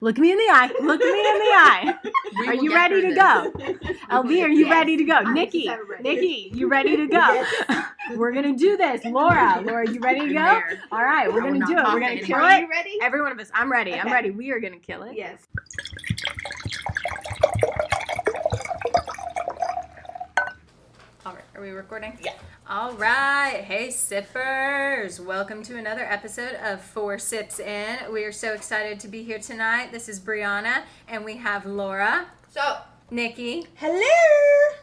Look me in the eye. Look me in the eye. Are you ready to go? LB, are you ready to go? Nikki, you ready to go? Yes. We're going to do this. Laura, you ready to go? All right, we're going to do it. We're going to kill it. Are you ready? Every one of us. I'm ready. Okay. I'm ready. We are going to kill it. Yes. All right, are we recording? Yeah. All right. Hey, sippers. Welcome to another episode of 4 Sips In. We are so excited to be here tonight. This is Brianna, and we have Laura, So, Nikki, hello.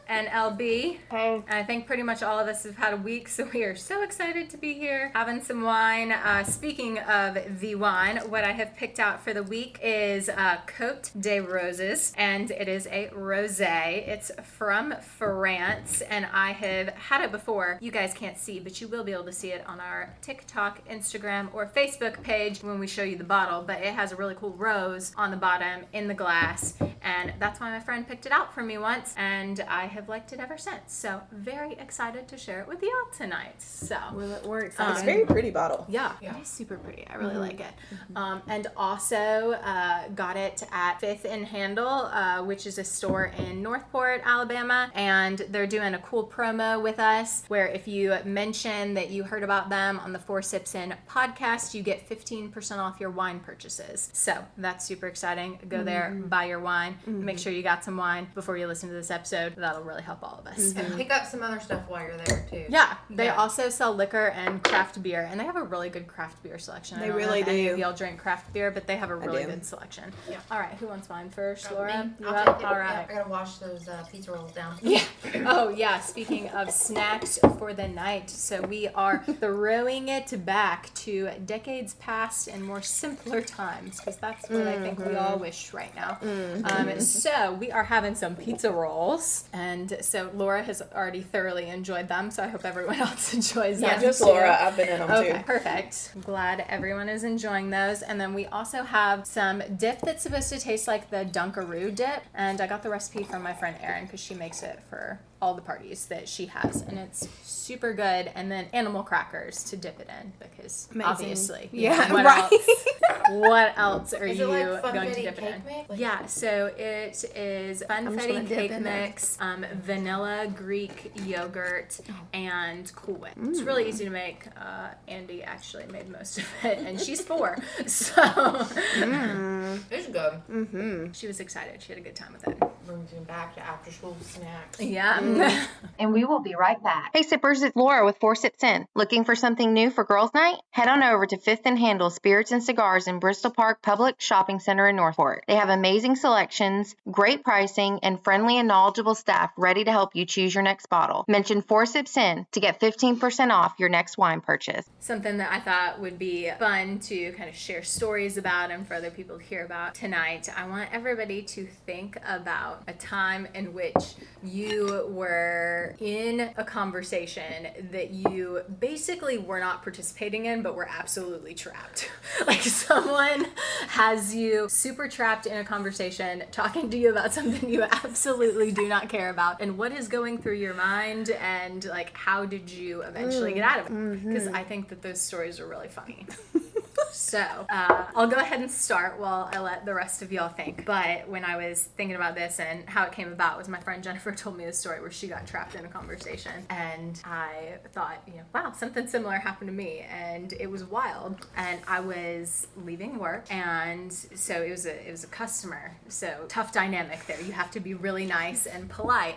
and LB. Hey. I think pretty much all of us have had a week, so we are so excited to be here having some wine. Speaking of the wine, what I have picked out for the week is Côte des Roses, and it is a rosé. It's from France, and I have had it before. You guys can't see, but you will be able to see it on our TikTok, Instagram, or Facebook page when we show you the bottle, but it has a really cool rose on the bottom in the glass, and that's why my friend picked it out for me once, and I have liked it ever since. So very excited to share it with y'all tonight. So We're excited. It's a very pretty bottle. yeah, it is super pretty. I really like it. And also got it at Fifth and Handle, which is a store in Northport, Alabama. And they're doing a cool promo with us where if you mention that you heard about them on the 4 Sips In podcast, you get 15% off your wine purchases. So that's super exciting. Go there, buy your wine. Make sure you got some wine before you listen to this episode. That'll really help all of us. And pick up some other stuff while you're there too. Yeah, they Yeah. also sell liquor and craft beer, and they have a really good craft beer selection. They I don't know really if any do. of y'all drink craft beer, but they have a really do. good selection. Yeah. All right, who wants mine first, Me. Laura? You I'll up? take it. All Yeah, right. I gotta wash those pizza rolls down. Yeah. Oh, yeah. Speaking of snacks for the night, so we are throwing it back to decades past and more simpler times, because that's what I think we all wish right now. So we are having some pizza rolls, and so Laura has already thoroughly enjoyed them. So I hope everyone else enjoys them. Not just too. Laura. I've been in them Okay, too. perfect. I'm glad everyone is enjoying those. And then we also have some dip that's supposed to taste like the Dunkaroo dip. And I got the recipe from my friend Erin because she makes it for all the parties that she has. And it's super good. And then animal crackers to dip it in because Amazing. obviously. Yeah, what right. else? What else are Is you it like going to funfetti dip it in? cake mix? Like- Yeah, so it is funfetti gonna dip cake in there. mix, vanilla Greek yogurt, and Cool Whip. It's Mm. really easy to make. Andy actually made most of it, and she's 4, so It's good. she was excited. She had a good time with it. Brings me back to after school snacks. Yeah. And we will be right back. Hey sippers, it's Laura with 4 Sips In. Looking for something new for girls' night? Head on over to Fifth and Handle Spirits and Cigars in Bristol Park Public Shopping Center in Northport. They have amazing selections, great pricing, and friendly and knowledgeable staff ready to help you choose your next bottle. Mention 4 Sips In to get 15% off your next wine purchase. Something that I thought would be fun to kind of share stories about and for other people to hear about tonight. I want everybody to think about a time in which you were in a conversation that you basically were not participating in, but were absolutely trapped. Like someone has you super trapped in a conversation talking to you about something you absolutely do not care about, and what is going through your mind, and like how did you eventually get out of it? Because I think that those stories are really funny. So I'll go ahead and start while I let the rest of y'all think. But when I was thinking about this and how it came about was my friend Jennifer told me a story where she got trapped in a conversation, and I thought, wow, something similar happened to me, and it was wild. And I was leaving work, and so it was a customer, so tough dynamic there. You have to be really nice and polite,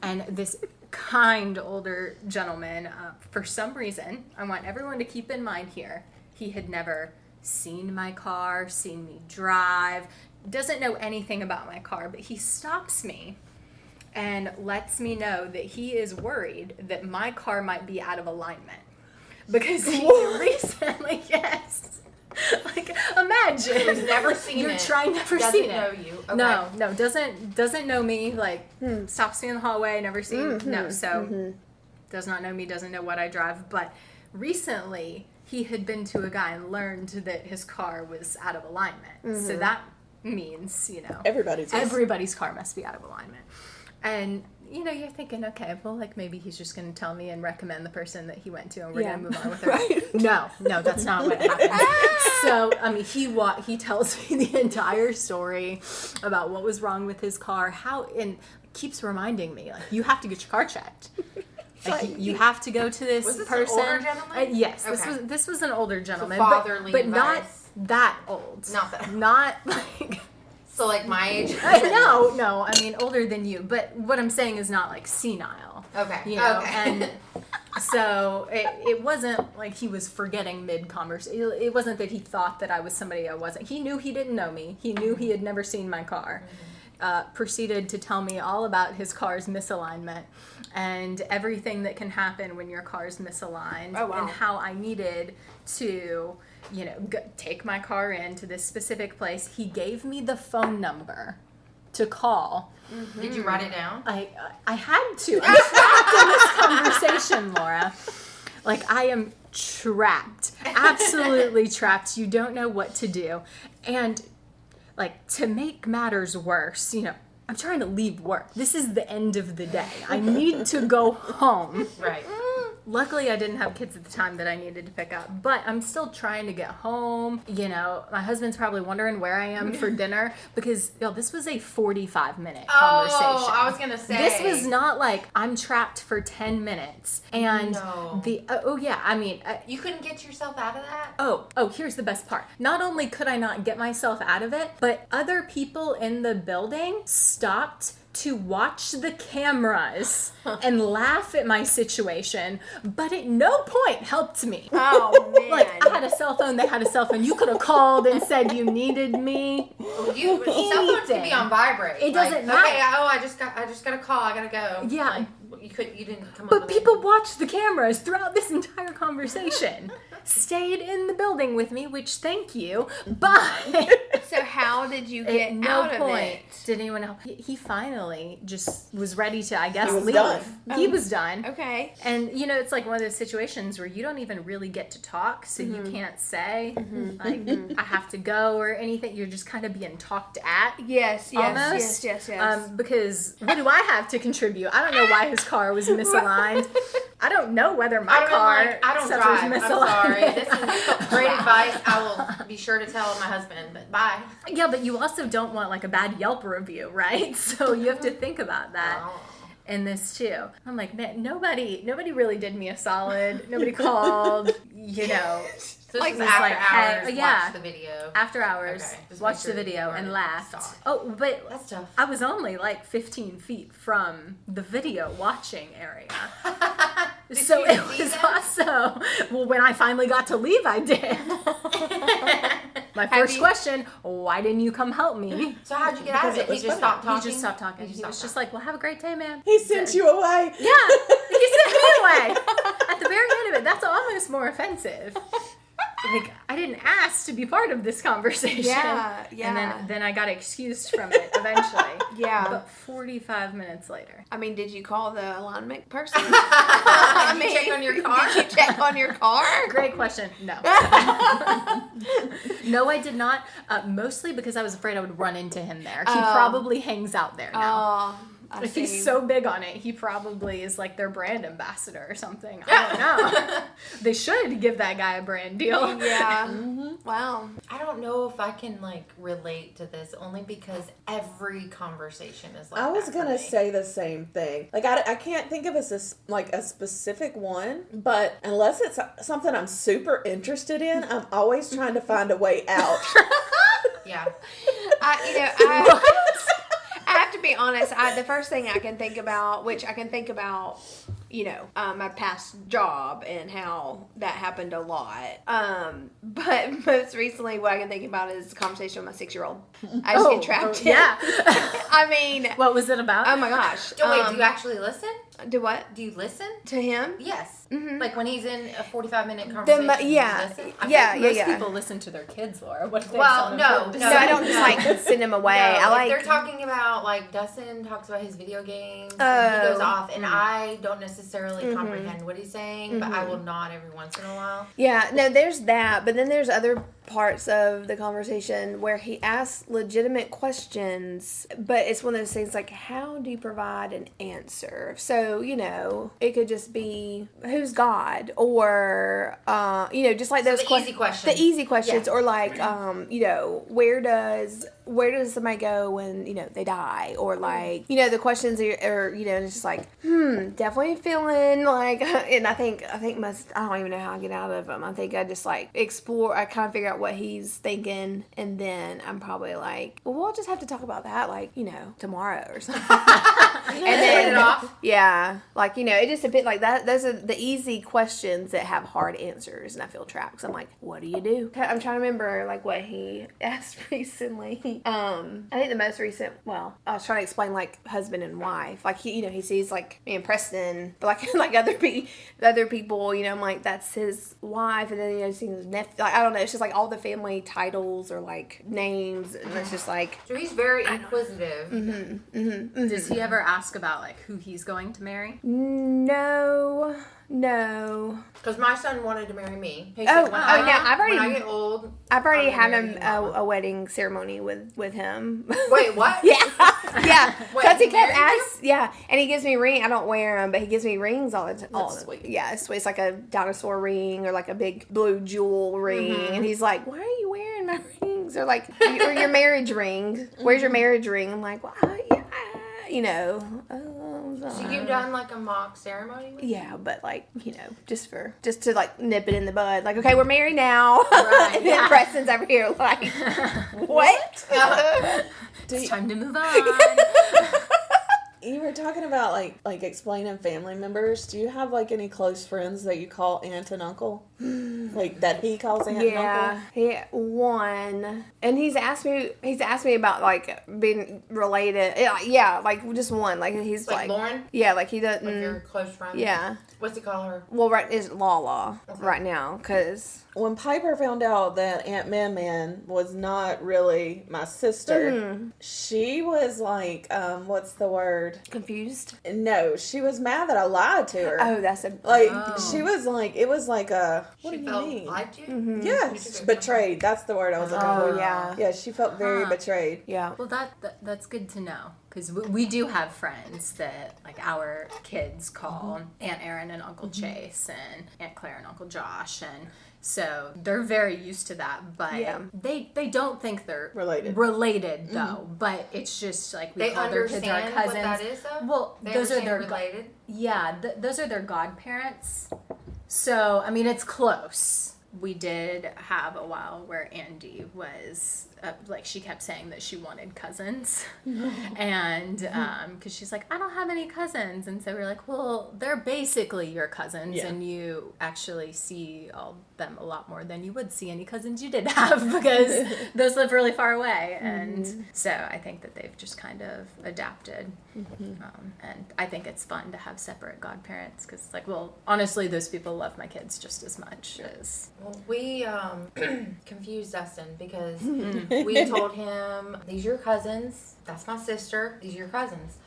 and this kind older gentleman, for some reason, I want everyone to keep in mind here, he had never seen my car, seen me drive, doesn't know anything about my car, but he stops me and lets me know that he is worried that my car might be out of alignment. Because he recently, yes. Like, imagine. He's never seen You're it. trying, never Doesn't seen know it. you. Okay. No, doesn't know me, like, stops me in the hallway, never seen, no, so does not know me, doesn't know what I drive, but recently he had been to a guy and learned that his car was out of alignment. So that means, Everybody's. everybody's car must be out of alignment. And you know, you're thinking, okay, well, like maybe he's just going to tell me and recommend the person that he went to, and we're Yeah. going to move on with her. Right. No, that's not what happened. So, I mean, he tells me the entire story about what was wrong with his car, and keeps reminding me, like, you have to get your car checked. Like, you have to go to this Was this person. an older gentleman? Yes, Okay. this was an older gentleman, fatherly but not advice. that old. Not that- Not like. So like my age. No, I mean older than you. But what I'm saying is not like senile. Okay. You know, Okay. and so it wasn't like he was forgetting mid-conversation. It wasn't that he thought that I was somebody I wasn't. He knew he didn't know me. He knew he had never seen my car. Proceeded to tell me all about his car's misalignment and everything that can happen when your car's misaligned. Oh, wow. And how I needed to, you know, take my car into this specific place. He gave me the phone number to call. Did you write it down? I had to. I'm trapped in this conversation, Laura. Like, I am trapped. Absolutely trapped. You don't know what to do. And, like, to make matters worse, you know, I'm trying to leave work. This is the end of the day. I need to go home. Right. Luckily, I didn't have kids at the time that I needed to pick up, but I'm still trying to get home. You know, my husband's probably wondering where I am for dinner because, this was a 45-minute conversation. Oh, I was gonna say This was not like I'm trapped for 10 minutes. And No. you You couldn't get yourself out of that? Oh, here's the best part. Not only could I not get myself out of it, but other people in the building stopped to watch the cameras and laugh at my situation, but at no point helped me. Oh, man. Like, I had a cell phone, they had a cell phone. You could have called and said you needed me. Cell phones can be on vibrate. It doesn't matter. Okay, I just got a call. I gotta go. Yeah. Like, you didn't come. But up with people watched the cameras throughout this entire conversation. Stayed in the building with me, which thank you, but So how did you get at no out of point it? did anyone help. He finally just was ready to, I guess, He was leave. done. He was done. Okay. And you know, it's like one of those situations where you don't even really get to talk, so you can't say like I have to go or anything. You're just kind of being talked at. Yes, Almost. yes. Because what do I have to contribute? I don't know why his car was misaligned. I don't know whether my car I don't suffers drive. I'm misalignment. sorry. This is great advice. I will be sure to tell my husband. But bye. Yeah, but you also don't want like a bad Yelp review, right? So you have to think about that. Oh. In this too. I'm like, man, nobody really did me a solid. Nobody called, you know. So this Like, was it's after like, hey, hours. yeah. Watch the video. After hours, Okay, just watched make the sure video you and weren't laughed. stalked. Oh, but That's tough. I was only like 15 feet from the video watching area. Did So you it see was that? also, well, when I finally got to leave, I did. My first you- question, why didn't you come help me? So how'd you get out of Because it? it was He just funny. stopped talking. He just stopped talking. He He just was stopped just like, well, have a great day, man. He sent you away. Yeah, he sent me away. At the very end of it, that's almost more offensive. Like, I didn't ask to be part of this conversation. Yeah. And then I got excused from it eventually. Yeah. But 45 minutes later. I mean, did you call the alignment person? Did you check on your car? Did you check on your car? Great question. No. No, I did not. Mostly because I was afraid I would run into him there. He probably hangs out there now. Oh, I If see. he's so big on it, he probably is like their brand ambassador or something. I don't know. They should give that guy a brand deal. Yeah. Wow. I don't know if I can like relate to this only because every conversation is like I was that for gonna me. say the same thing. Like I can't think of a specific one, but unless it's something I'm super interested in, I'm always trying to find a way out. Yeah. I have to be honest. The first thing I can think about, which I can think about, my past job and how that happened a lot. But most recently, what I can think about is the conversation with my 6-year-old. I just get trapped in. Yeah. I mean, What was it about? oh my gosh. Wait, do you actually listen? Do what? Do you listen? To him? Yes. Like when he's in a 45-minute conversation. yeah, you listen? yeah, Most yeah. people listen to their kids, Laura. What if they Well, have no, something No, I don't just like send him away. No, I like. if they're talking about, like, Dustin talks about his video games, and Oh. he goes off, and I don't necessarily comprehend what he's saying, but I will nod every once in a while. Yeah, no, there's that, but then there's other parts of the conversation where he asks legitimate questions, but it's one of those things like, how do you provide an answer? So, it could just be, who's God? Or, just like those the easy questions. The easy questions, Yeah. or like, where does somebody go when, they die? Or like, the questions are it's just like, definitely feeling like, and I think I don't even know how I get out of them. I think I just like explore, I kind of figure out what he's thinking, and then I'm probably like, well, we'll just have to talk about that, like, tomorrow or something. And then, it off. yeah, like, it just a bit like that. Those are the easy questions that have hard answers, and I feel trapped. Because I'm like, what do you do? I'm trying to remember, like, what he asked recently. I think the most recent, I was trying to explain, like, husband and wife. Like, he sees, like, me and Preston, but, like, like other people, I'm like, that's his wife, and then, he sees his nephew. Like, I don't know, it's just, like, all the family titles or, like, names, and it's just, like... So he's very inquisitive. Does he ever ask about like who he's going to marry? No. Because my son wanted to marry me. He Oh, said, when I get old, I've already I'm had gonna marry you, a wedding ceremony with him. Wait, what? Yeah, yeah. Wait, Because he he kept married you? asking. Yeah, and he gives me ring. I don't wear them, but he gives me rings all the time. That's sweet. Yeah, it's sweet. It's like a dinosaur ring or like a big blue jewel ring, and he's like, "Why are you wearing my rings?" Or like, or your marriage ring. Where's your marriage ring? I'm like, well, yeah, So you've done like a mock ceremony with Yeah, but like, just to like nip it in the bud. Like, okay, we're married now. Right, And then Preston's over here like, what? It's time to move on. You were talking about like explaining family members. Do you have like any close friends that you call aunt and uncle? Like that he calls aunt and uncle? Yeah, one. And he's asked me about like being related. Yeah, like just one. Like he's like Lauren? Yeah, like he doesn't. Like your close friend? Yeah. What's he call her? Well, right is Lala right now because When Piper found out that Aunt Man Man was not really my sister, she was like, what's the word? confused. No, she was mad that I lied to her. Oh, that's a Like, she was like, it was like a, what She do you felt mean? lied to? Yeah, betrayed. That's the word I was looking Oh for. yeah. Yeah, she felt very betrayed. Yeah. Well, that's good to know because we do have friends that like our kids call Aunt Erin and Uncle Chase and Aunt Claire and Uncle Josh, and so they're very used to that. But Yeah. they don't think they're Related. though. But it's just like we They call their kids our understand cousins. what that is, though? Well, They those are understand their related? yeah, those are their godparents. So, I mean, it's close. We did have a while where Andy was, like, she kept saying that she wanted cousins. And, because she's like, I don't have any cousins. And so we're like, well, they're basically your cousins. Yeah. And you actually see them a lot more than you would see any cousins you did have because those live really far away. And so I think that they've just kind of adapted. And I think it's fun to have separate godparents because, like, well, honestly, those people love my kids just as much as. Well, we confused Dustin because we told him, these are your cousins. That's my sister. These are your cousins.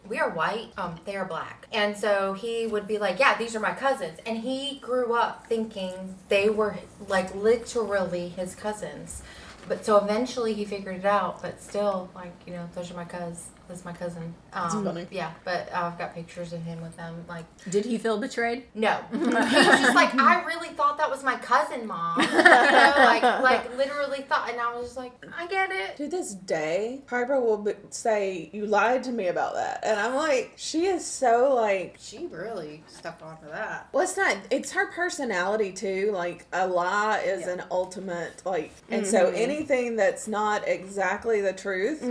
We are white. They are black. And so he would be like, yeah, these are my cousins. And he grew up thinking they were like literally his cousins. But so eventually he figured it out, but still, like, those are my cousins. That's my cousin. That's funny. Yeah, but I've got pictures of him with them. Like, Did he feel betrayed? no, he was just like, I really thought that was my cousin, Mom. Like literally thought, and I was just like, I get it. To this day, Piper will say, you lied to me about that. And I'm like, she is so like, She really stuck on for that. well, it's her personality too. Like, a lie is an ultimate, like, and so anything that's not exactly the truth,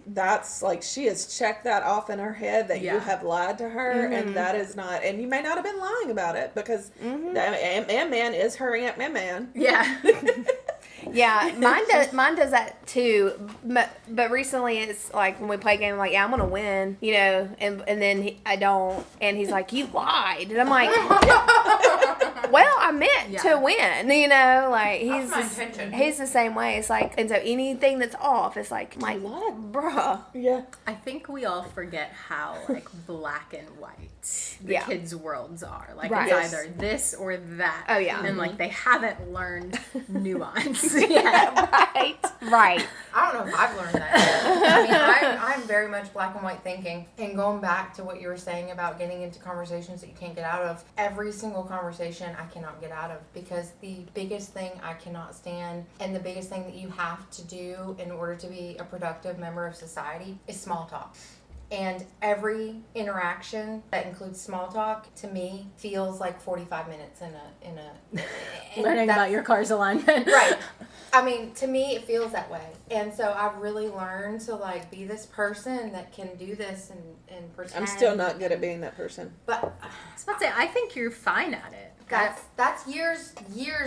that's like, she has checked that off in her head that you have lied to her, and that is not, and you may not have been lying about it because Aunt Man Man is her Aunt Man Man. Yeah. Yeah, mine does that too. But recently it's like when we play a game, I'm like, yeah, I'm gonna win, and then I don't, and he's like, you lied, and I'm like, well, I meant to win, like he's the same way. It's like, and so anything that's off, it's like, bruh. Yeah. I think we all forget how like black and white the kids' worlds are. Like Right. it's either this or that. Oh, yeah. And like they haven't learned nuance yet. Right. I don't know if I've learned that yet. I mean, I'm very much black and white thinking. And going back to what you were saying about getting into conversations that you can't get out of, every single conversation I cannot get out of, because the biggest thing I cannot stand and the biggest thing that you have to do in order to be a productive member of society is small talk. And every interaction that includes small talk, to me, feels like 45 minutes in a Learning about your car's alignment. Right. I mean, to me, it feels that way. And so I've really learned to, like, be this person that can do this and pretend. I'm still not good at being that person. But I was about to say, I think you're fine at it. that's years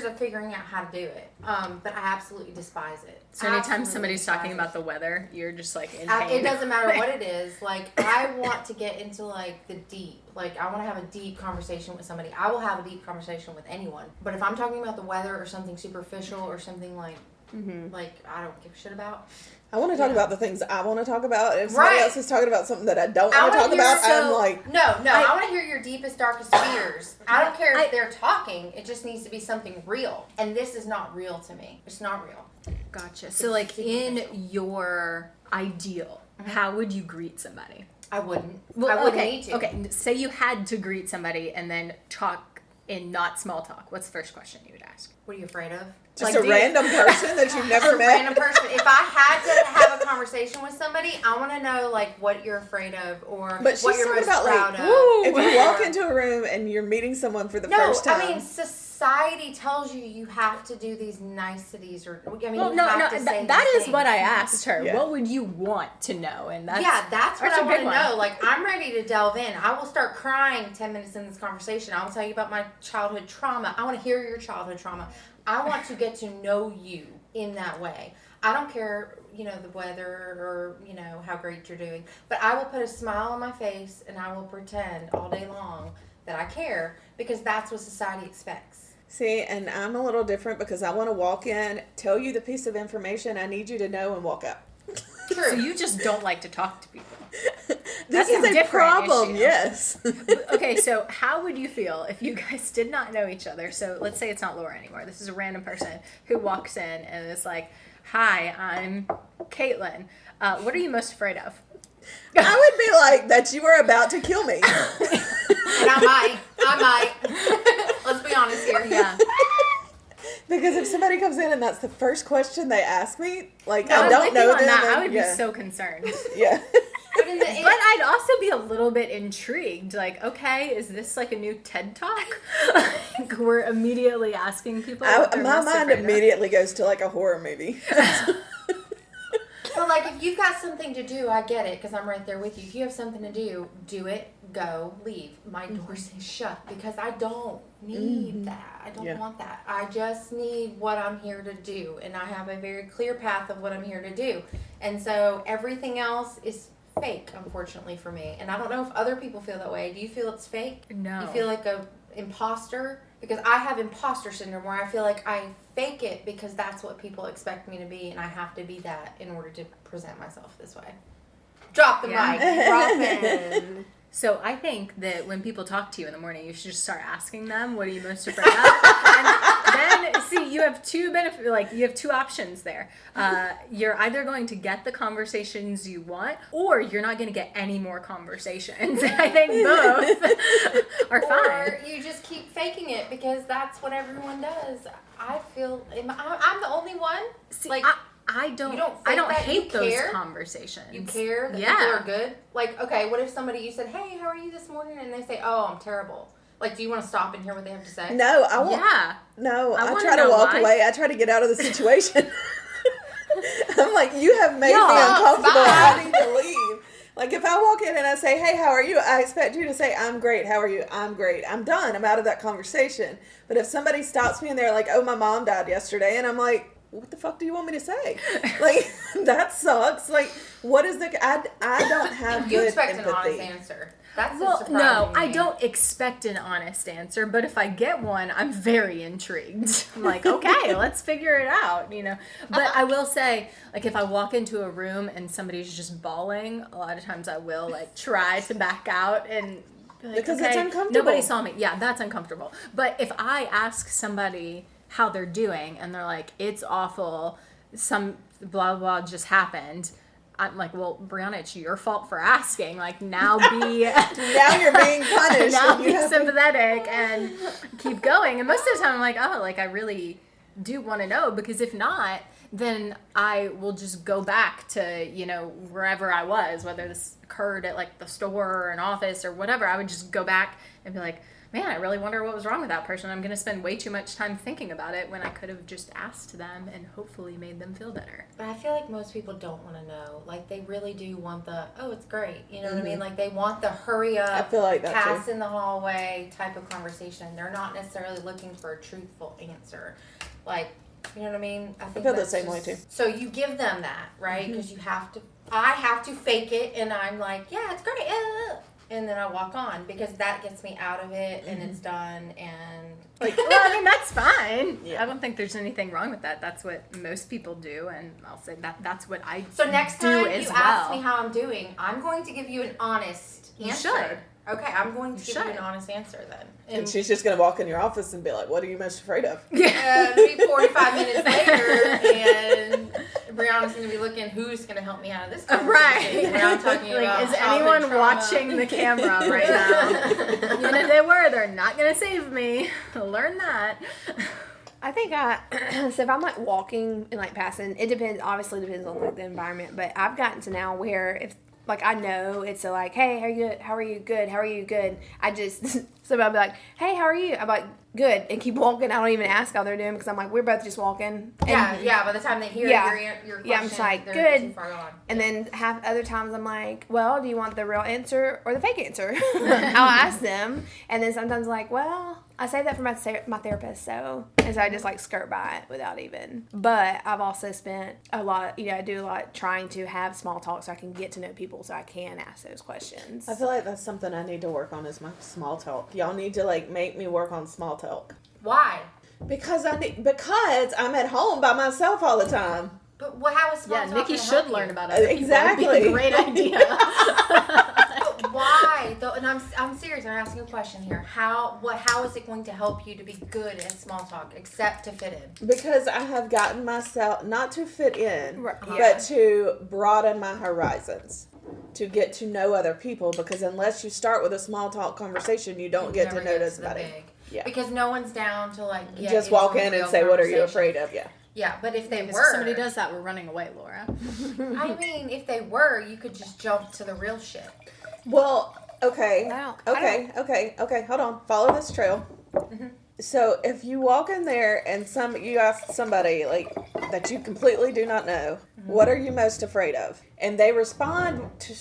of figuring out how to do it. But I absolutely despise it. So anytime Absolutely somebody's despise talking it. about the weather, you're just like in pain. It doesn't matter what it is. Like, I want to get into, like, the deep. Like, I want to have a deep conversation with somebody. I will have a deep conversation with anyone. But if I'm talking about the weather or something superficial or something like I don't give a shit about. I want to talk about the things I want to talk about. If somebody Right. else is talking about something that I don't want to talk about, I'm like, No, I want to hear your deepest, darkest fears. I don't care if they're talking. It just needs to be something real. And this is not real to me. It's not real. Gotcha. So like in your ideal, how would you greet somebody? I wouldn't. Well, I wouldn't need to. Okay, say you had to greet somebody and then talk in not small talk. What's the first question you would ask? What are you afraid of? just Like, a random person that you've never a met. random person. If I had to have a conversation with somebody, I want to know, like, what you're afraid of or But she's what you're talking most about, proud like, of. if you or- walk into a room and you're meeting someone for the No, first time. I mean, society tells you have to do these niceties, or I mean, Well, you no, have to say that these is what things. I asked her. Yeah. What would you want to know? And that's That's what that's I a want big to one. know. Like, I'm ready to delve in. I will start crying 10 minutes in this conversation. I will tell you about my childhood trauma. I want to hear your childhood trauma. I want to get to know you in that way. I don't care, the weather or, how great you're doing. But I will put a smile on my face and I will pretend all day long that I care, because that's what society expects. See, and I'm a little different because I want to walk in, tell you the piece of information I need you to know, and walk out. True. So you just don't like to talk to people. This That's a is a different problem, issue. yes. Okay, so how would you feel if you guys did not know each other? So let's say it's not Laura anymore. This is a random person who walks in and is like, "Hi, I'm Caitlin. What are you most afraid of?" I would be like, that you were about to kill me. And I might. Let's be honest here. Yeah. Because if somebody comes in and that's the first question they ask me, like, I'm I don't with know you on them. that. I and- would yeah. be so concerned. Yeah. But in the But I'd also be a little bit intrigued. Like, okay, is this like a new TED Talk? Like, we're immediately asking people. What they're My most mind afraid of. immediately goes to like a horror movie. But, like, if you've got something to do, I get it, because I'm right there with you. If you have something to do it, go, leave. My door stays shut, because I don't need that. I don't want that. I just need what I'm here to do, and I have a very clear path of what I'm here to do. And so everything else is fake, unfortunately, for me. And I don't know if other people feel that way. Do you feel it's fake? No. You feel like a imposter? Because I have imposter syndrome, where I feel like I fake it because that's what people expect me to be, and I have to be that in order to present myself this way. Drop the Yeah. mic. Drop it. So I think that when people talk to you in the morning, you should just start asking them, "What are you most afraid of?" And then, see, you have two you have two options there. You're either going to get the conversations you want, or you're not going to get any more conversations. I think both are fine. Or you just keep faking it because that's what everyone does. I feel I'm the only one. See, like, I don't. you don't I think don't that you hate those care? conversations. you care that Yeah. people are good. Like, okay, what if somebody, you said, "Hey, how are you this morning?" and they say, "Oh, I'm terrible." Like, do you want to stop and hear what they have to say? No, I won't. Yeah. No, I I wanna try to know walk why. away. I try to get out of the situation. I'm like, you have made me Y'all, uncomfortable. bye. I need to leave. Like, if I walk in and I say, "Hey, how are you?" I expect you to say, "I'm great. How are you?" I'm great. I'm done. I'm out of that conversation. But if somebody stops me and they're like, "Oh, my mom died yesterday," and I'm like, what the fuck do you want me to say? Like, that sucks. Like, what is the, I don't have You good expect empathy. an honest answer. That's Well, surprising no, to me. I don't expect an honest answer, but if I get one, I'm very intrigued. I'm like, okay, let's figure it out, you know. But I will say, like, if I walk into a room and somebody's just bawling, a lot of times I will, like, try to back out and be like, Because okay, it's uncomfortable. nobody saw me. Yeah, that's uncomfortable. But if I ask somebody how they're doing and they're like, it's awful, some blah, blah, just happened, I'm like, well, Brianna, it's your fault for asking. Like, now be... Now you're being punished. now and be you have to- sympathetic and keep going. And most of the time I'm like, oh, like I really do want to know, because if not, then I will just go back to, you know, wherever I was, whether this occurred at like the store or an office or whatever. I would just go back and be like, man, I really wonder what was wrong with that person. I'm going to spend way too much time thinking about it when I could have just asked them and hopefully made them feel better. But I feel like most people don't want to know. Like, they really do want the, oh, it's great. You know what I mean? Like, they want the hurry up, I feel like that pass too. in the hallway type of conversation. They're not necessarily looking for a truthful answer. Like, you know what I mean? I think feel the that's same way, too. So you give them that, right? Because you have to, I have to fake it, and I'm like, yeah, it's great. And then I walk on, because that gets me out of it, and it's done, and Like, well, I mean, that's fine. Yeah. I don't think there's anything wrong with that. That's what most people do, and I'll say that's what I So next do time as you well. ask me how I'm doing, I'm going to give you an honest You answer. should. Okay, I'm going to You give you should. an honest answer then. And she's just going to walk in your office and be like, what are you most afraid of? Maybe 45 minutes later, and Brianna's going to be looking, who's going to help me out of this conversation? Right. We're not talking Like, about is childhood anyone trauma. watching the camera right now? Even if they were, they're not going to save me. Learn that. I think so if I'm like walking and like passing, it depends, obviously depends on like the environment, but I've gotten to now where if like I know it's a like, hey, how are you good? How are you good? How are you good? I just, somebody will be like, hey, how are you? I'm like, good, and keep walking. I don't even ask how they're doing, because I'm like, we're both just walking. And, Yeah, by the time they hear Yeah. your question, Yeah, I'm just like, they're good. too far gone. And then other times I'm like, well, do you want the real answer or the fake answer? I'll ask them. And then sometimes like, well, I say that for my therapist, and so I just like skirt by it without even. But I've also spent a lot, I do a lot trying to have small talk so I can get to know people so I can ask those questions. I feel like that's something I need to work on, is my small talk. Y'all need to like make me work on small talk. Why? Because I'm at home by myself all the time. But how is small Yeah, talk Nikki gonna should help learn you? about other people. Exactly. It'd be a great idea. But why? Though, and I'm serious. I'm asking a question here. How is it going to help you to be good at small talk, except to fit in? Because I have gotten myself, not to fit in, Right, yeah. but to broaden my horizons. To get to know other people, because unless you start with a small talk conversation, you don't get to Never know gets to the anybody. big. Yeah. Because no one's down to like get Just into walk a in and real say, what are you conversation. afraid of? Yeah. Yeah, but if they If were, somebody does that, we're running away, Laura. I mean, if they were, you could just jump to the real shit. Well, okay. I Okay. Hold on. Follow this trail. So if you walk in there and you ask somebody like that you completely do not know, what are you most afraid of? And they respond to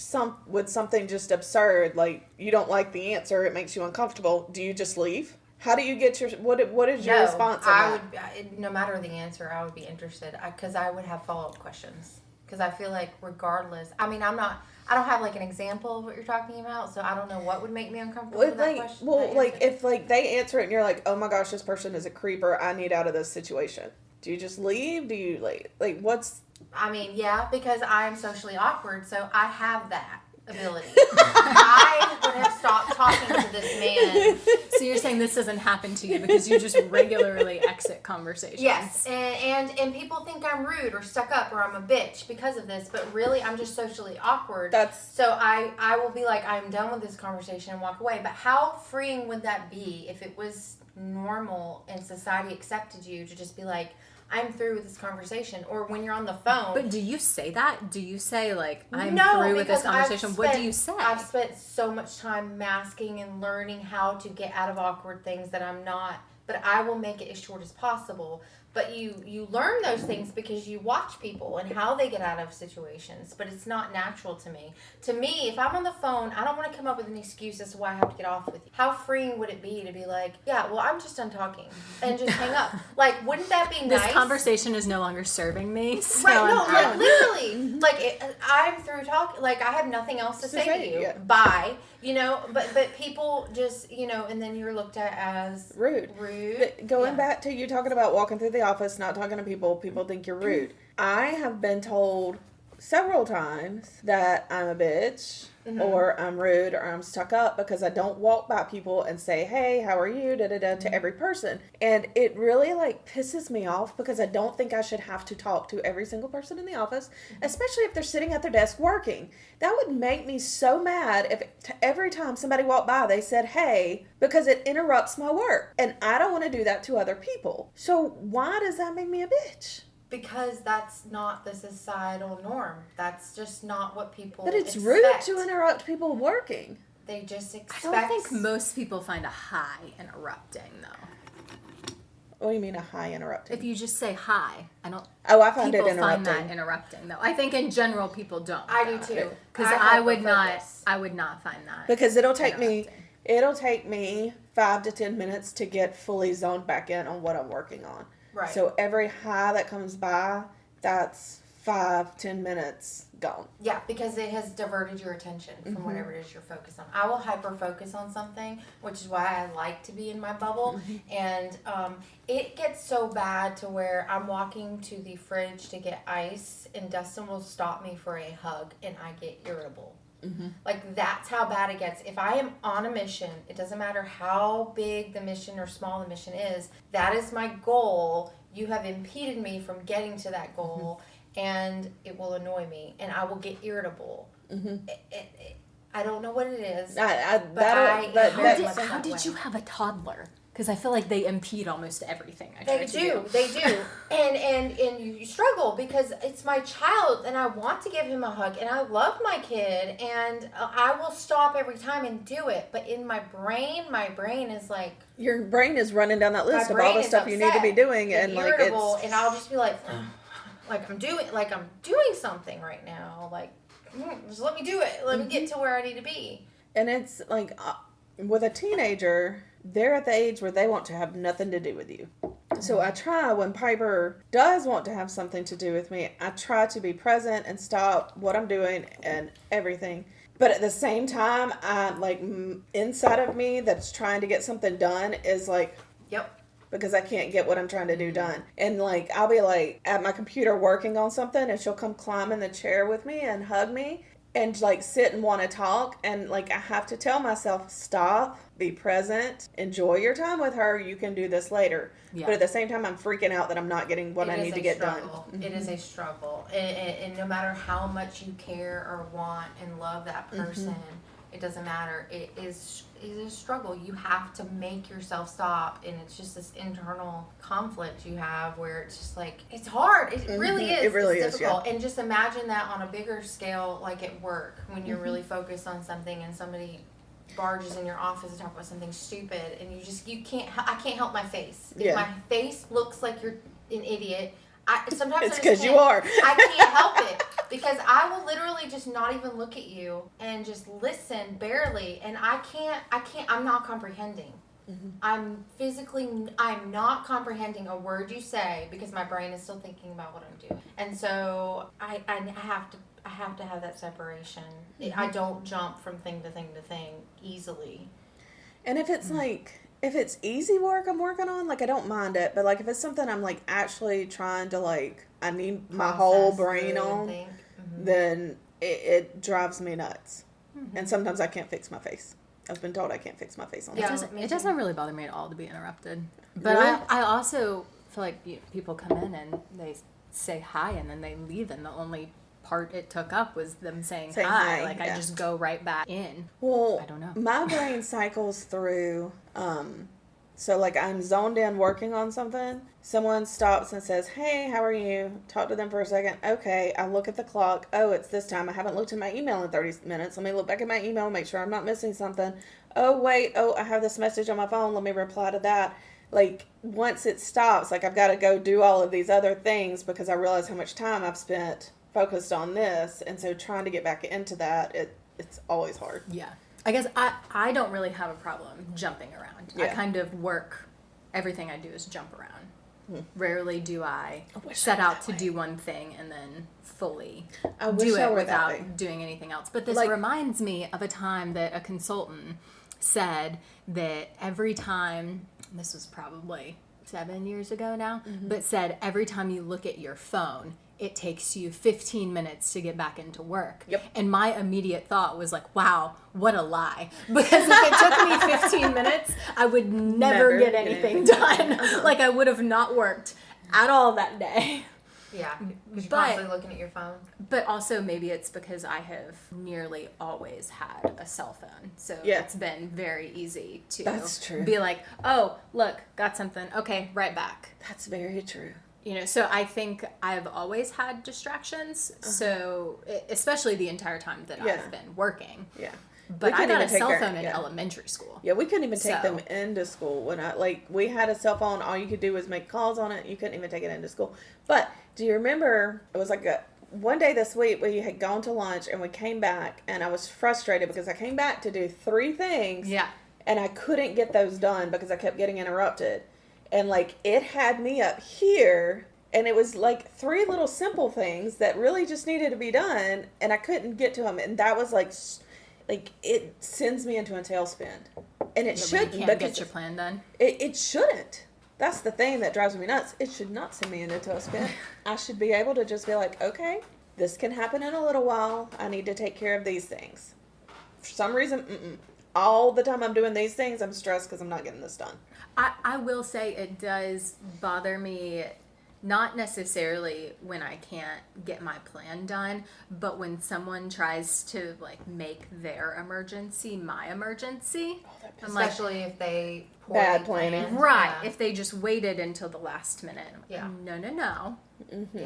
with something just absurd, like you don't like the answer, it makes you uncomfortable. Do you just leave? How do you get what is your response on I that? would, no matter the answer, I would be interested because I would have follow-up questions. Because I feel like regardless, I mean, I don't have like an example of what you're talking about, so I don't know what would make me uncomfortable with that question. that answer. If like they answer it and you're like, oh my gosh, this person is a creeper, I need out of this situation. Do you just leave? Do you like what's? I mean, yeah, because I'm socially awkward, so I have that ability. I would have stopped talking to this man. So you're saying this doesn't happen to you because you just regularly exit conversations? Yes, and people think I'm rude or stuck up or I'm a bitch because of this, but really I'm just socially awkward. So I will be like, I'm done with this conversation and walk away. But how freeing would that be if it was normal and society accepted you to just be like, I'm through with this conversation? Or when you're on the phone. But do you say that? Do you say like, I'm No, through with this because I've conversation? What do you say? I've spent so much time masking and learning how to get out of awkward things that I'm not, but I will make it as short as possible. But you learn those things because you watch people and how they get out of situations. But it's not natural to me. To me, if I'm on the phone, I don't want to come up with an excuse as to why I have to get off with you. How freeing would it be to be like, yeah, well, I'm just done talking and just hang up? Like, wouldn't that be nice? This conversation is no longer serving me. So Right, no, I'm like out. literally, like I'm through talking. Like I have nothing else to say to you. yeah. Bye. You know, but people just, you know, and then you're looked at as Rude. But going back to you talking about walking through the office, not talking to people think you're rude. I have been told several times that I'm a bitch or I'm rude or I'm stuck up because I don't walk by people and say, hey, how are you, to every person. And it really like pisses me off because I don't think I should have to talk to every single person in the office, especially if they're sitting at their desk working. That would make me so mad if every time somebody walked by they said, hey, because it interrupts my work. And I don't want to do that to other people. So why does that make me a bitch? Because that's not the societal norm. That's just not what people But it's expect. rude to interrupt people working. They just expect. I don't think most people find a hi interrupting, though. What do you mean a hi interrupting? If you just say hi, I don't. Oh, I find it People find interrupting. that interrupting, though. I think in general people don't. I do too. Because I would not find that. Because it'll take me interrupting. 5 to 10 minutes to get fully zoned back in on what I'm working on. Right. So every hi that comes by, that's 5-10 minutes gone. Yeah, because it has diverted your attention from whatever it is you're focused on. I will hyper focus on something, which is why I like to be in my bubble. And it gets so bad to where I'm walking to the fridge to get ice, and Dustin will stop me for a hug, and I get irritable. Like, that's how bad it gets. If I am on a mission, it doesn't matter how big the mission or small the mission is, that is my goal. You have impeded me from getting to that goal, and it will annoy me, and I will get irritable. I don't know what it is. How did you have a toddler? Because I feel like they impede almost everything I try to do. They do. And you struggle because it's my child and I want to give him a hug and I love my kid and I will stop every time and do it. But in my brain is like... Your brain is running down that list of all the stuff you need to be doing and like irritable, it's... and I'll just be like I'm doing something right now. Like, just let me do it. Let me get to where I need to be. And it's like, with a teenager, they're at the age where they want to have nothing to do with you. So I try, when Piper does want to have something to do with me, I try to be present and stop what I'm doing and everything. But at the same time, I like inside of me that's trying to get something done is like, Yep. because I can't get what I'm trying to do done. And like, I'll be like at my computer working on something and she'll come climb in the chair with me and hug me and like sit and want to talk. And like, I have to tell myself, stop, be present, enjoy your time with her. You can do this later. Yeah. But at the same time, I'm freaking out that I'm not getting what I need to get done. It is a struggle. And no matter how much you care or want and love that person, it doesn't matter. It is a struggle. You have to make yourself stop, and it's just this internal conflict you have where it's just like, it's hard. It really is. It really it's is, difficult. yeah. And just imagine that on a bigger scale, like at work, when you're really focused on something and somebody barges in your office and talk about something stupid, and I can't help my face. If Yeah. my face looks like you're an idiot, sometimes It's because you are. I can't help it because I will literally just not even look at you and just listen barely, and I'm not comprehending. I'm not comprehending a word you say because my brain is still thinking about what I'm doing, and so I have to have that separation. I don't jump from thing to thing to thing easily. And if it's like, if it's easy work I'm working on, like I don't mind it. But like if it's something I'm like actually trying to like, I need my whole Process brain through and on, think. then it drives me nuts. And sometimes I can't fix my face. I've been told I can't fix my face on Yeah. it. me It too. doesn't really bother me at all to be interrupted. But Really? I also feel like people come in and they say hi and then they leave, and the only part it took up was them saying Saying hi. hi, Like, I yeah. just go right back in. Well, I don't know. my brain cycles through, so like I'm zoned in working on something. Someone stops and says, hey, how are you? Talk to them for a second. Okay, I look at the clock. Oh, it's this time. I haven't looked at my email in 30 minutes. Let me look back at my email, make sure I'm not missing something. Oh, wait. Oh, I have this message on my phone. Let me reply to that. like, once it stops, like, I've got to go do all of these other things because I realize how much time I've spent focused on this. And so trying to get back into that, it's always hard. Yeah. I guess I don't really have a problem jumping around. I Yeah. kind of work, everything I do is jump around. Rarely do I wish set I were out to that do one thing and then fully I wish do I it were that way. without doing anything else. But this Like- reminds me of a time that a consultant said that every time, this was probably 7 years ago now, but said every time you look at your phone, it takes you 15 minutes to get back into work. Yep. And my immediate thought was like, wow, what a lie. Because if it took me 15 minutes, I would never get anything done. Like, I would have not worked at all that day. Yeah, because you're But- constantly looking at your phone. But also maybe it's because I have nearly always had a cell phone. So Yeah. it's been very easy to That's true. be like, oh, look, got something. Okay, right back. That's very true. You know, so I think I've always had distractions. So especially the entire time that Yeah. I've been working. Yeah. But I couldn't got a even take cell our- phone in yeah. elementary school. Yeah, we couldn't even take So- them into school when we had a cell phone. All you could do was make calls on it. You couldn't even take it into school. But do you remember? It was like one day this week we had gone to lunch and we came back and I was frustrated because I came back to do 3 things. Yeah. And I couldn't get those done because I kept getting interrupted. And like it had me up here. And it was like 3 little simple things that really just needed to be done, and I couldn't get to them. And that was like it sends me into a tailspin, and it That shouldn't. you can't because get your plan done. it shouldn't. That's the thing that drives me nuts. It should not send me into a tailspin. I should be able to just be like, okay, this can happen in a little while. I need to take care of these things. For some reason, all the time I'm doing these things, I'm stressed because I'm not getting this done. I will say it does bother me, not necessarily when I can't get my plan done, but when someone tries to like make their emergency my emergency. I'm like, Especially if they Bad poorly planning. planned. right, Yeah. if they just waited until the last minute. I'm like, Yeah. No.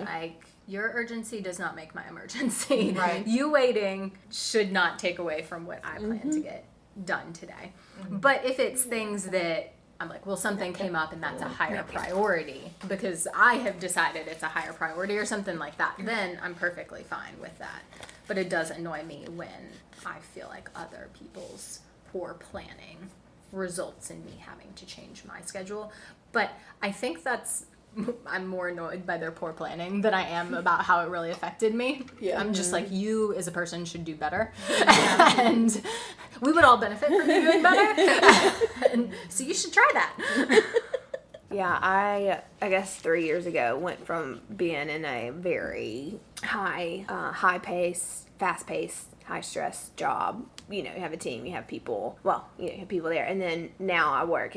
Like, your urgency does not make my emergency. Right. You waiting should not take away from what I plan to get done today. But if it's things that I'm like, well, something came up and that's a higher priority because I have decided it's a higher priority or something like that, then I'm perfectly fine with that. But it does annoy me when I feel like other people's poor planning results in me having to change my schedule. But I think I'm more annoyed by their poor planning than I am about how it really affected me. Yeah. I'm just like, you as a person should do better. And we would all benefit from you doing better. And so you should try that. Yeah, I guess 3 years ago went from being in a very high pace, fast paced, high stress job. You know, you have a team, you have people. Well, you have people there, and then now I work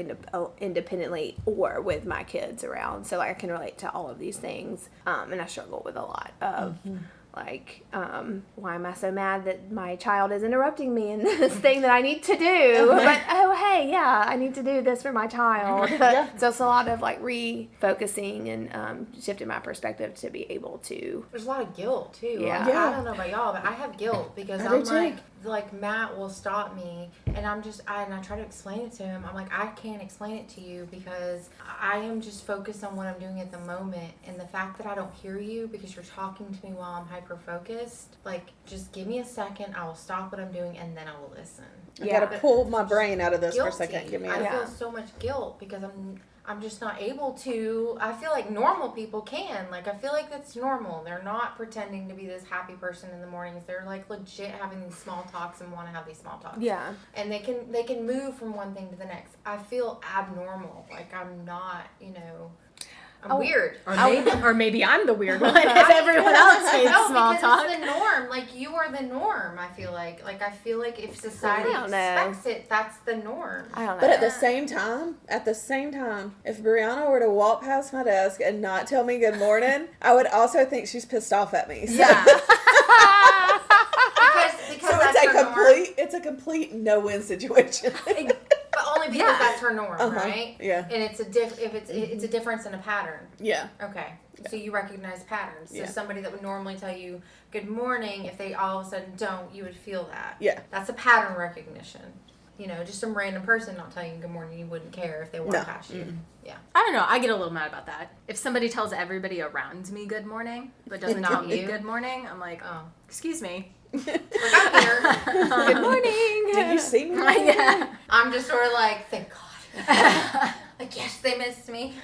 independently or with my kids around, so like I can relate to all of these things. And I struggle with a lot of. Like, why am I so mad that my child is interrupting me in this thing that I need to do? But, oh, hey, yeah, I need to do this for my child. So it's a lot of, like, refocusing and shifting my perspective to be able to. There's a lot of guilt too. Yeah. Like, I don't know about y'all, but I have guilt because I I'm do too. like Matt will stop me and I try to explain it to him. I'm like, I can't explain it to you because I am just focused on what I'm doing at the moment, and the fact that I don't hear you because you're talking to me while I'm hyper focused, like, just give me a second, I will stop what I'm doing and then I will listen. I Yeah. gotta pull my brain out of this for a Guilty. second. Give me I a feel so much guilt because I'm just not able to. I feel like normal people can. Like, I feel like that's normal. They're not pretending to be this happy person in the mornings. They're like legit having these small talks and want to have these small talks. Yeah. And they can move from one thing to the next. I feel abnormal. Like, I'm not, I'm weird. Or maybe I'm the weird one if everyone else made No, small because talk. it's the norm. Like, you are the norm, I feel like. Like, I feel like if society I don't know. expects it, that's the norm. I don't know. But at the same time, if Brianna were to walk past my desk and not tell me good morning, I would also think she's pissed off at me. So, Yeah. Because so that's her norm. it's a complete no-win situation. But only because Yeah. that's her norm, Uh-huh. right? Yeah. And it's it's a difference in a pattern. Yeah. Okay. So you recognize patterns. So Yeah. somebody that would normally tell you good morning, if they all of a sudden don't, you would feel that. Yeah. That's a pattern recognition. You know, just some random person not telling you good morning, you wouldn't care if they walked past you. Yeah. I don't know. I get a little mad about that. If somebody tells everybody around me good morning, but doesn't Not tell me you. good morning, I'm like, Oh. excuse me. Like, I'm here. Good morning. Did you see me? Yeah. I'm just sort of like, thank God. Like, yes, they missed me.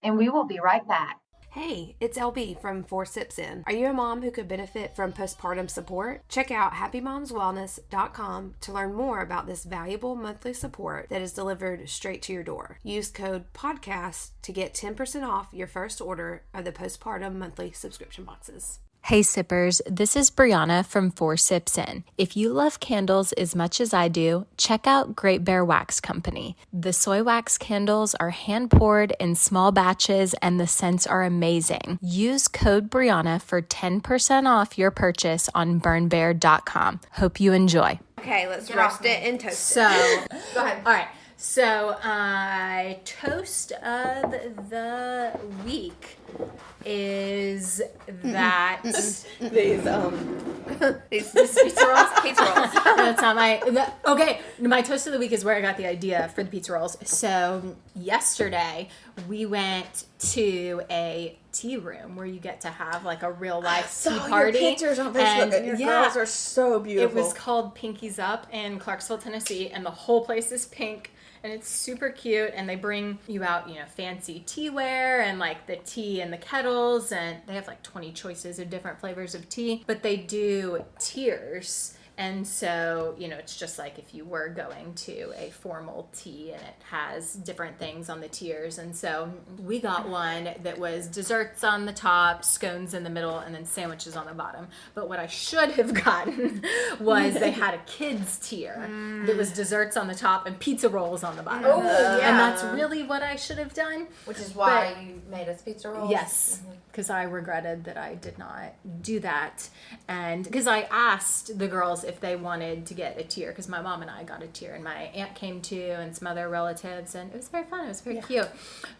And we will be right back. Hey, it's LB from 4 Sips In. Are you a mom who could benefit from postpartum support? Check out happymomswellness.com to learn more about this valuable monthly support that is delivered straight to your door. Use code PODCAST to get 10% off your first order of the postpartum monthly subscription boxes. Hey sippers, this is Brianna from 4 Sips In. If you love candles as much as I do, check out Great Bear Wax Company. The soy wax candles are hand poured in small batches and the scents are amazing. Use code Brianna for 10% off your purchase on burnbear.com. Hope you enjoy. Okay, let's Get roast off it and toast So, Go ahead. all right. So, toast of the week is that These it. These pizza rolls. Pizza rolls. that's not okay. My toast of the week is where I got the idea for the pizza rolls. So yesterday we went to a tea room where you get to have like a real life tea saw party. your pictures on Facebook, and your girls are so beautiful. It was called Pinkies Up in Clarksville, Tennessee, and the whole place is pink. And it's super cute, and they bring you out, fancy teaware and like the tea and the kettles, and they have like 20 choices of different flavors of tea, but they do tiers. And so, it's just like if you were going to a formal tea and it has different things on the tiers. And so we got one that was desserts on the top, scones in the middle, and then sandwiches on the bottom. But what I should have gotten was they had a kids tier that was desserts on the top and pizza rolls on the bottom. Oh, yeah. And that's really what I should have done. Which is why you made us pizza rolls. Yes, because I regretted that I did not do that. And because I asked the girls if they wanted to get a tier, because my mom and I got a tier, and my aunt came too, and some other relatives, and it was very fun. It was very cute.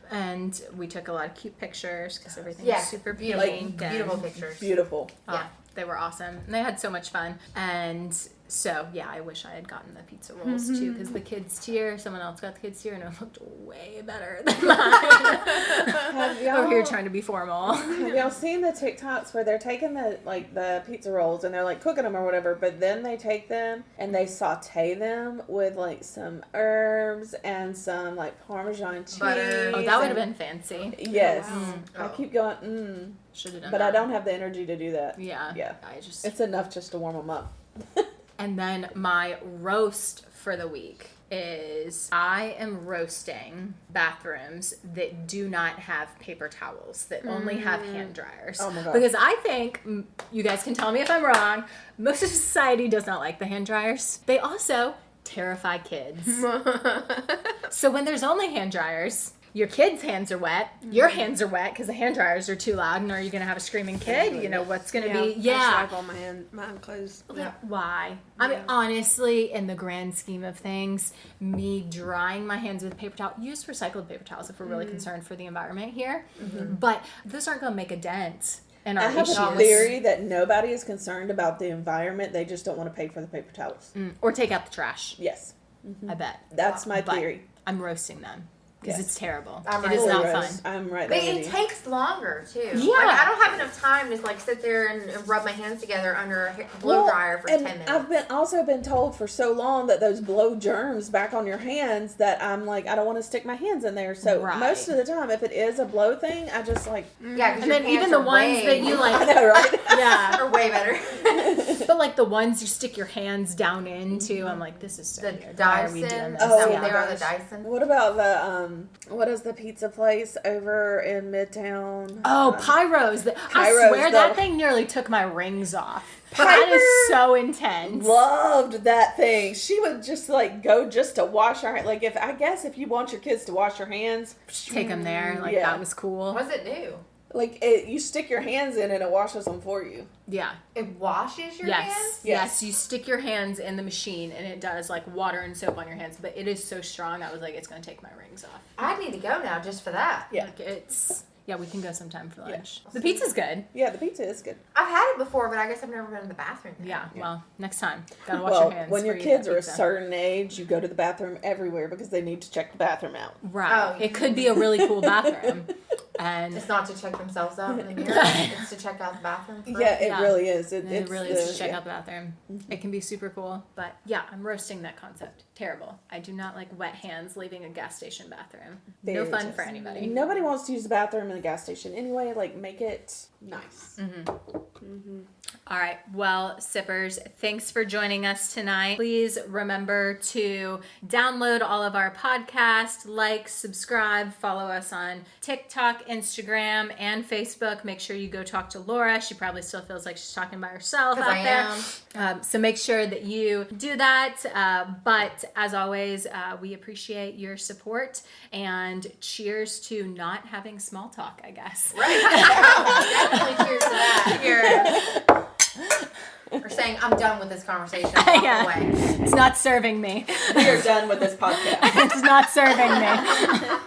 And we took a lot of cute pictures because everything was super beautiful, pink. and- beautiful pictures. beautiful. Yeah, they were awesome. And they had so much fun. And so, yeah, I wish I had gotten the pizza rolls too, because the kids tier, someone else got the kids tier, and it looked way better than mine. Have y'all, Over here trying to be formal. have y'all seen the TikToks where they're taking the pizza rolls and they're like cooking them or whatever, but then they take them and they saute them with like some herbs and some like Parmesan cheese. Butter. Oh, that would have and- been fancy. Yes. Wow. I keep going, Should have done but that. I don't have the energy to do that. Yeah. Yeah. I just. It's enough just to warm them up. And then my roast for the week is I am roasting bathrooms that do not have paper towels, that only have hand dryers. Oh my God. Because I think, you guys can tell me if I'm wrong, most of society does not like the hand dryers. They also terrify kids. So when there's only hand dryers, your kids' hands are wet, your hands are wet because the hand dryers are too loud, and are you going to have a screaming kid? You know, what's going to be? I Yeah. wipe all my clothes. Yeah. Why? I mean, honestly, in the grand scheme of things, me drying my hands with a paper towel, use recycled paper towels if we're really concerned for the environment here. But those aren't going to make a dent in our I have issues. a theory that nobody is concerned about the environment. They just don't want to pay for the paper towels. Or take out the trash, Yes. I bet. That's my But theory. I'm roasting them because Yes. it's terrible. I'm It right is there. not Fully fun. roast. I'm right But there it with you. takes longer too. Yeah. Like, I don't have enough time to like sit there and rub my hands together under a blow dryer for 10 and minutes. I've also been told for so long that those blow germs back on your hands that I'm like, I don't want to stick my hands in there. So Right. most of the time, if it is a blow thing, I just like, Yeah, 'cause And your then even pants the are ones way- that you I like, know, right? yeah. are way better. But like the ones you stick your hands down into, I'm like, this is so The weird. Why are we doing Dyson. this? Oh, Yeah. They are the gosh. Dyson. What about the what is the pizza place over in Midtown? Oh, Pyros. I Pyros, swear that the- thing nearly took my rings off. That is so intense. Loved that thing. She would just like go just to wash her. Like if you want your kids to wash your hands, Take them there. Like, Yeah. that was cool. What does it do? like you stick your hands in and it washes them for you. Yeah. It washes your Yes. hands? Yes. You stick your hands in the machine and it does like water and soap on your hands, but it is so strong. I was like, it's going to take my rings off. I need to go now just for that. Yeah. Like, it's Yeah, we can go sometime for lunch. The pizza's good. Yeah, the pizza is good. I've had it before, but I guess I've never been in the bathroom. Yeah, well, next time. Gotta wash Well, your hands. when before your you kids eat are a pizza. certain age, you go to the bathroom everywhere because they need to check the bathroom out. Right. Oh. It could be a really cool bathroom. And It's not to check themselves out in the mirror. It's to check out the bathroom. First. Yeah, it Yeah. really is. it It's really is to check yeah. out the bathroom. It can be super cool. But yeah, I'm roasting that concept. Terrible. I do not like wet hands leaving a gas station bathroom. No Very fun just- for anybody. Nobody wants to use the bathroom in a gas station anyway. Like, make it nice. All right. Well, sippers, thanks for joining us tonight. Please remember to download all of our podcasts, like, subscribe, follow us on TikTok, Instagram, and Facebook. Make sure you go talk to Laura. She probably still feels like she's talking by herself out I there. So make sure that you do that. But as always, we appreciate your support, and cheers to not having small talk, I guess. Definitely cheers to that. Or saying, I'm done with this conversation. Walk Yeah. away. It's not serving me. We are done with this podcast. It's not serving me.